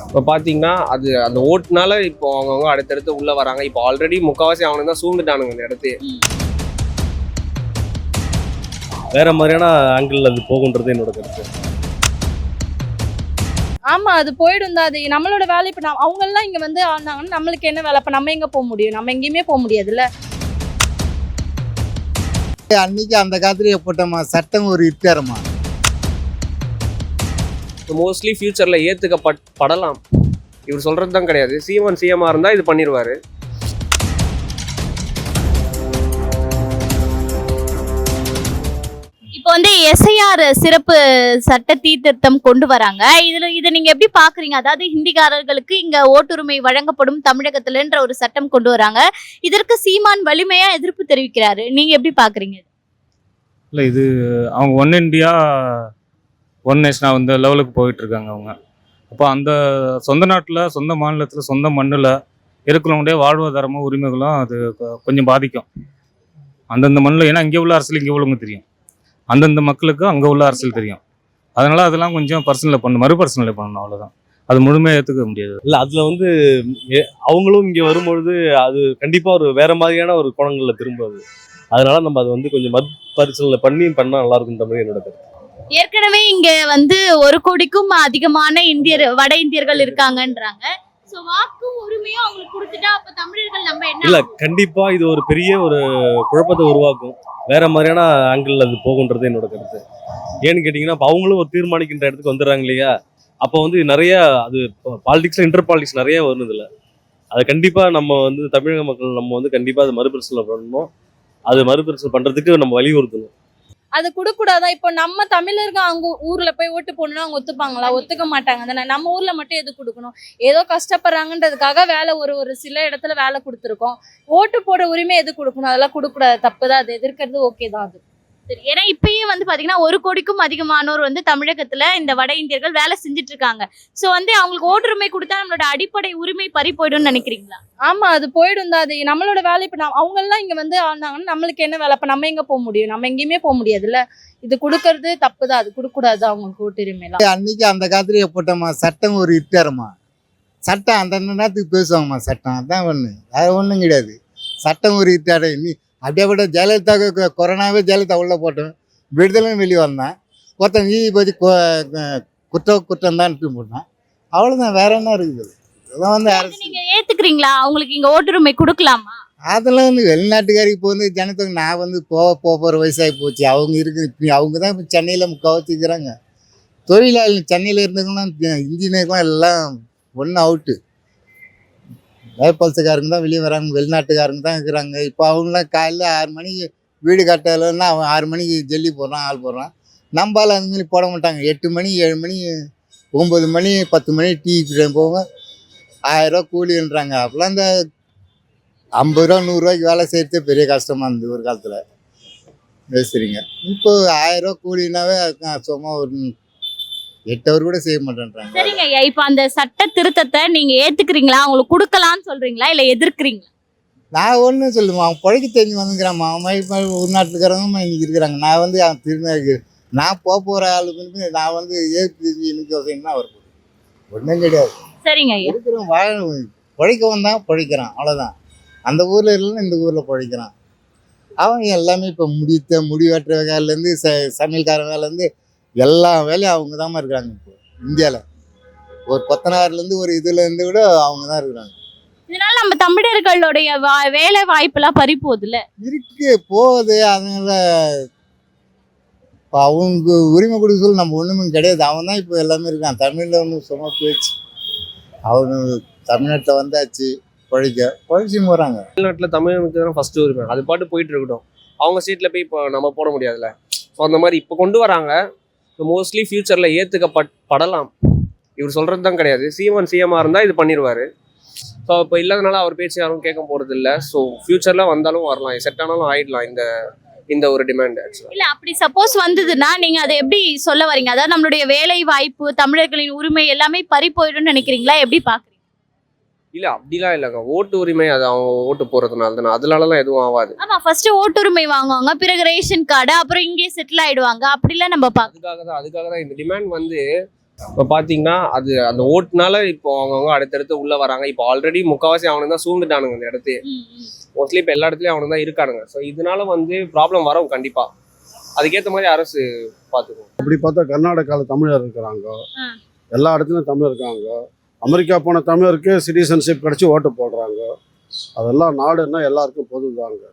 இப்போ பார்த்தீங்கன்னா அது அந்த ஓட்டுனால இப்போ அவங்கவுங்க அடுத்தடுத்து உள்ளே வராங்க. இப்போ ஆல்ரெடி முக்கால்வாசி அவனுக்கு தான் சூழ்ந்துட்டானுங்க இந்த இடத்தையே. வேற மாதிரியான ஆங்கிள் அது போகுன்றது என்னோட கருத்து. ஆமா அது போயிடும் தான். அது நம்மளோட வேலை. இப்போ அவங்கெல்லாம் இங்கே வந்து ஆனாங்கன்னா நம்மளுக்கு என்ன வேலை? இப்போ நம்ம எங்கே போக முடியும்? நம்ம எங்கேயுமே போக முடியாதுல்ல. அன்னைக்கு அந்த காலத்துலயே போட்டோமா சட்டம் ஒரு இருக்காரமா. மோஸ்ட்லி ஃபியூச்சரில் ஏற்றுக்கப்படலாம். இவர் சொல்கிறது தான் கிடையாது. சீமான் சிஎம்மாக இருந்தால் இது பண்ணிடுவார். இப்போ வந்து எஸ்ஐஆர் சிறப்பு சட்ட சீர்திருத்தம் கொண்டு வராங்க. இதை நீங்க எப்படி பாக்குறீங்க? அதாவது ஹிந்திக்காரர்களுக்கு இங்க ஓட்டுரிமை வழங்கப்படும் தமிழகத்துலன்ற ஒரு சட்டம் கொண்டு வராங்க. இதற்கு சீமான் வலிமையா எதிர்ப்பு தெரிவிக்கிறாரு. நீங்க எப்படி பாக்குறீங்க? இல்லை, இது அவங்க ஒன் இண்டியா ஒன் நேஷனா வந்து லெவலுக்கு போயிட்டு இருக்காங்க அவங்க. அப்போ அந்த சொந்த நாட்டில் சொந்த மாநிலத்தில் சொந்த மண்ணில் இருக்கிறவங்களுடைய வாழ்வாதாரமும் உரிமைகளும் அது கொஞ்சம் பாதிக்கும் அந்தந்த மண்ணில். ஏன்னா இங்கே உள்ள அரசியல் இங்கே உள்ளவங்க தெரியும், அந்தந்த மக்களுக்கு அங்கே உள்ள அரசியல் தெரியும். அதனால அதெல்லாம் கொஞ்சம் மறுபர்சனலை பண்ணணும், அவ்வளோதான். அது முழுமையாக ஏற்றுக்க முடியாது. இல்லை, அதில் வந்து அவங்களும் இங்கே வரும்பொழுது அது கண்டிப்பாக ஒரு வேற மாதிரியான ஒரு கோணங்களில் திரும்பாது. அதனால நம்ம அதை வந்து கொஞ்சம் மறுபரிசீலனை பண்ணால் நல்லா இருக்குன்ற மாதிரி என்னோட கருத்து. ஏற்கனவே இங்க வந்து 1 கோடிக்கும் அதிகமான வட இந்தியர்கள் இருக்காங்கன்றாங்க. சோ வாக்கு உரிமையும் அவங்களுக்கு கொடுத்துட்டா அப்ப தமிழர்கள் நம்ம என்ன? இல்லை, கண்டிப்பாக இது ஒரு பெரிய ஒரு குழப்பத்தை உருவாக்கும். வேற மாதிரியான ஆங்கிள் அது போகுன்றது என்னோட கருத்து. ஏன்னு கேட்டிங்கன்னா இப்போ அவங்களும் ஒரு தீர்மானிக்கின்ற இடத்துக்கு வந்துடுறாங்க இல்லையா? அப்போ வந்து நிறைய அது பாலிடிக்ஸில் இன்டர் பாலிடிக்ஸ் நிறைய வருதுல்ல. அதை கண்டிப்பாக நம்ம வந்து தமிழக மக்கள் நம்ம வந்து கண்டிப்பாக அதை மறுபரிசீலனை பண்ணணும். அது மறுபரிசீலனை பண்ணுறதுக்கு நம்ம வலியுறுத்தணும். அது கொடுக்கூடாதா? இப்போ நம்ம தமிழர்கள் அவங்க ஊர்ல போய் ஓட்டு போடணும்னா அவங்க ஒத்துப்பாங்களா? ஒத்துக்க மாட்டாங்க தானே. நம்ம ஊர்ல மட்டும் எது கொடுக்கணும்? ஏதோ கஷ்டப்படுறாங்கன்றதுக்காக வேலை ஒரு சில இடத்துல வேலை கொடுத்துருக்கோம். ஓட்டு போடுற உரிமை எது கொடுக்கணும்? அதெல்லாம் கொடுக்கூடாது, தப்பு தான். அது எதிர்க்கிறது ஓகே தான். அது சரி. ஏன்னா இப்பயே வந்து பாத்தீங்கன்னா 1 கோடிக்கும் அதிகமானோர் வந்து தமிழகத்துல இந்த வட இந்தியர்கள் வேலை செஞ்சுட்டு இருக்காங்க. சோ வந்து அவங்களுக்கு ஓட்டுரிமை கொடுத்தா நம்மளோட அடிப்படை உரிமை பறி போயிடும்னு நினைக்கிறீங்களா? ஆமா அது போயிடும் தான். அது நம்மளோட வேலை. இப்போ அவங்கெல்லாம் இங்க வந்து ஆனாங்கன்னா நம்மளுக்கு என்ன வேலை? இப்போ நம்ம எங்க போக முடியும்? நம்ம எங்கேயுமே போக முடியாதுல்ல. இது கொடுக்கறது தப்பு தான். அது கொடுக்கூடாது அவங்களுக்கு ஓட்டுரிமைலாம். அன்னைக்கு அந்த காலத்துலயே போட்டோமா சட்டம் ஒரு இருக்காரமா. சட்டம் அந்தந்த நேரத்துக்கு பேசுவாங்கம்மா. சட்டம் அதான் ஒண்ணு, அது ஒன்றும் கிடையாது. சட்டம் ஒரு இருக்காரு. நீ அப்படியே கூட ஜெயலலிதாவுக்கு கொரோனாவே ஜெயலலிதா உள்ள போட்டோம், விடுதலைன்னு வெளியே வந்தான். ஒருத்தன் நீதிபதி குற்றம் தான் போட்டான். அவ்வளோதான், வேற என்ன இருக்குது? இதெல்லாம் வந்து அரசு. நீங்க ஏத்துக்கிறீங்களா அவங்களுக்கு இங்க ஓட்டுரிமை கொடுக்கலாமா? அதெல்லாம் வந்து வெளிநாட்டுக்காரி இப்போ வந்து ஜனத்தொகை நான் வந்து போகிற வயசாகி போச்சு. அவங்க இப்போ அவங்க தான் இப்போ சென்னையில் முக்கால்வாசி இருக்கிறாங்க. தொழிலாளி சென்னையில் இருந்தவங்களாம் இன்ஜினியர்லாம் எல்லாம் ஒன்றும் அவுட்டு. வேப்பல்சக்காரங்க தான் வெளியே வராங்க, வெளிநாட்டுக்காரங்க தான் இருக்கிறாங்க. இப்போ அவங்களாம் காலையில் 6 மணிக்கு வீடு கட்டலைன்னா அவன் 6 மணிக்கு ஜல்லி போடுறான், ஆள் போடுறான். நம்மளால் அந்த மாதிரி போட மாட்டாங்க. 8 மணி 7 மணி 9 மணி 10 மணி டீ போக 1000 ரூபா கூலின்றாங்க. அப்போலாம் இந்த 50 ரூபா 100 ரூபாய்க்கு வேலை செய்யறதே பெரிய கஷ்டமாக இருந்தது ஒரு காலத்தில். பேசுறீங்க இப்போ 1000 ரூபா கூலினாவே சும்மா ஒரு 8 ஹவர் கூட செய்ய மாட்டேன்றாங்க. சரிங்க ஐயா, இப்ப அந்த சட்ட திருத்தத்தை நீங்க ஏத்துக்கிறீங்களா? அவங்களுக்கு கொடுக்கலாம்னு சொல்றீங்களா இல்ல எதிர்க்கிறீங்களா? நான் ஒன்றும் சொல்லுவேன், அவன் பழக்க தெரிஞ்சு வந்துக்கிறான். அவன் ஒரு நாட்டுக்காரங்க இன்னைக்கு இருக்கிறாங்க. நான் வந்து அவன் திரும்ப நான் போகிற ஆளுக்கு நான் வந்து ஏற்று இன்னைக்கு வசதினா அவர் ஒன்றும் கிடையாது. சரிங்க ஐயா. இருக்கிறவன் பழைக்க வந்தான் பழைக்கிறான், அவ்வளோதான். அந்த ஊரில் இல்லைன்னா இந்த ஊரில் பழைக்கிறான். அவன் எல்லாமே இப்போ முடி வெட்டுற வேலையிலேருந்து சமையல்கார வேலையிலேருந்து எல்லா வேலையும் அவங்க தான் இருக்கிறாங்க. இப்போ இந்தியாவில் ஒரு கொத்தனார்லேருந்து ஒரு இதுலேருந்து கூட அவங்க தான் இருக்கிறாங்க. இதனால நம்ம தமிழர்களுடைய வேலை வாய்ப்பெல்லாம் பறி போகுதுல்ல. இருக்கு போகுது. அதனால இப்போ அவங்க உரிமை கொடுக்க சொல்லி நம்ம ஒன்றுமே கிடையாது. அவன் தான் இப்போ எல்லாமே இருக்கான். தமிழில் ஒன்றும் சும்மா போயிடுச்சு. அவங்க தமிழ்நாட்டில் வந்தாச்சு, பழிச்சு போகிறாங்க. தமிழ்நாட்டில் தமிழனுக்கு தான் ஃபர்ஸ்ட் உரிமை. அது பாட்டு போயிட்டு இருக்கட்டும். அவங்க சீட்டில் போய் இப்போ நம்ம போட முடியாதுல்ல. ஸோ அந்த மாதிரி இப்போ கொண்டு வராங்க. மோஸ்ட்லி ஃபியூச்சரில் ஏற்றுக்கப்படலாம். இவர் சொல்கிறது தான் கிடையாது. சீமான் சிஎம்மாக இருந்தால் இது பண்ணிடுவார். ஸோ இப்போ இல்லாதனால அவர் பேச்சு யாரும் கேட்க போகிறது இல்லை. ஸோ ஃபியூச்சரில் வந்தாலும் வரலாம், செட் ஆனாலும் ஆயிடலாம் இந்த ஒரு டிமாண்ட். இல்ல அப்படி சப்போஸ் வந்ததுன்னா நீங்க அதை எப்படி சொல்ல வரீங்க? அதாவது நம்மளுடைய வேலை வாய்ப்பு, தமிழர்களின் உரிமை எல்லாமே பறி போயிடும்னு நினைக்கிறீங்களா? எப்படி பாக்குறீங்க? இல்லை அப்படிலாம் இல்லைங்க. ஓட்டு உரிமை அது அவங்க ஓட்டு போகிறதுனால தானே, அதனாலலாம் எதுவும் ஆகாது. ஆமா, ஃபர்ஸ்ட் ஓட்டுரிமை வாங்குவாங்க, பிறகு ரேஷன் கார்டு, அப்புறம் இங்கே செட்டில் ஆயிடுவாங்க. அப்படிலாம் நம்ம அதுக்காக தான் இந்த டிமாண்ட் வந்து இப்போ பார்த்தீங்கன்னா அது அந்த ஓட்டுனால இப்போ அவங்கவுங்க அடுத்தடுத்து உள்ளே வராங்க. இப்போ ஆல்ரெடி முக்கால்வாசி அவனுக்கு தான் சூழ்ந்துட்டானுங்க இந்த இடத்தையே. மோஸ்ட்லி இப்போ எல்லா இடத்துலையும் அவனுக்கு தான் இருக்கானுங்க. ஸோ இதனால வந்து ப்ராப்ளம் வரும் கண்டிப்பாக. அதுக்கேற்ற மாதிரி அரசு பார்த்துக்கும். அப்படி பார்த்தா கர்நாடகாவில் தமிழர் இருக்கிறாங்க, ஆ. எல்லா இடத்துலையும் தமிழர் இருக்காங்க. அமெரிக்கா போன தமிழருக்கு சிட்டிசன்ஷிப் கிடச்சி ஓட்டு போடுறாங்க. அதெல்லாம் நாடுன்னா எல்லாருக்கும் பொதுதாங்க.